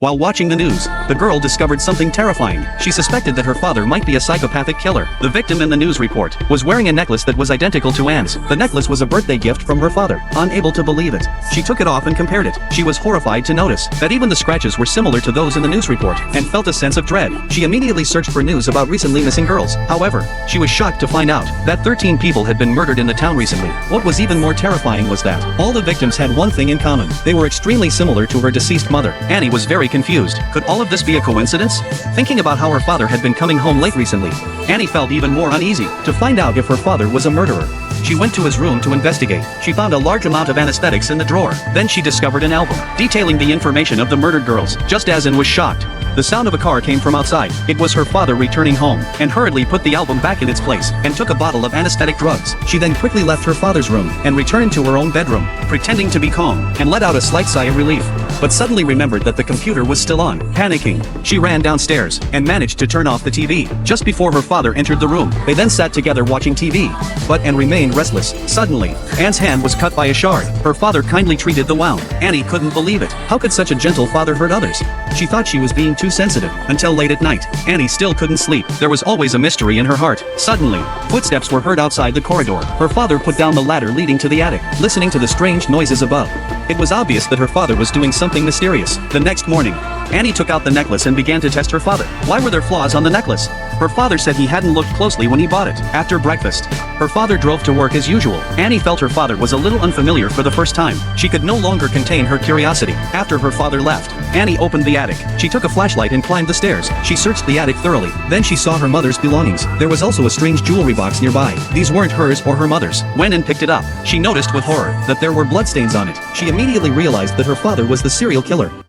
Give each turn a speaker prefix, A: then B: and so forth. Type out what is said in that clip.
A: While watching the news, the girl discovered something terrifying. She suspected that her father might be a psychopathic killer. The victim in the news report was wearing a necklace that was identical to Anne's. The necklace was a birthday gift from her father. Unable to believe it, she took it off and compared it. She was horrified to notice that even the scratches were similar to those in the news report, and felt a sense of dread. She immediately searched for news about recently missing girls. However, she was shocked to find out that 13 people had been murdered in the town recently. What was even more terrifying was that all the victims had one thing in common. They were extremely similar to her deceased mother. Annie was very confused. Could all of this be a coincidence? Thinking about how her father had been coming home late recently, Annie felt even more uneasy to find out if her father was a murderer. She went to his room to investigate. She found a large amount of anesthetics in the drawer. Then she discovered an album detailing the information of the murdered girls. Just as Anne was shocked, the sound of a car came from outside. It was her father returning home, and hurriedly put the album back in its place, and took a bottle of anesthetic drugs. She then quickly left her father's room, and returned to her own bedroom, pretending to be calm, and let out a slight sigh of relief. But suddenly remembered that the computer was still on. Panicking, she ran downstairs, and managed to turn off the TV, just before her father entered the room. They then sat together watching TV, but Anne remained restless. Suddenly, Anne's hand was cut by a shard. Her father kindly treated the wound. Annie couldn't believe it. How could such a gentle father hurt others? She thought she was being too sensitive, until late at night. Annie still couldn't sleep. There was always a mystery in her heart. Suddenly, footsteps were heard outside the corridor. Her father put down the ladder leading to the attic, listening to the strange noises above. It was obvious that her father was doing something mysterious. The next morning, Annie took out the necklace and began to test her father. Why were there flaws on the necklace? Her father said he hadn't looked closely when he bought it. After breakfast, her father drove to work as usual. Annie felt her father was a little unfamiliar for the first time. She could no longer contain her curiosity. After her father left, Annie opened the attic. She took a flashlight and climbed the stairs. She searched the attic thoroughly. Then she saw her mother's belongings. There was also a strange jewelry box nearby. These weren't hers or her mother's. When Anne picked it up, she noticed with horror that there were bloodstains on it. She immediately realized that her father was the serial killer.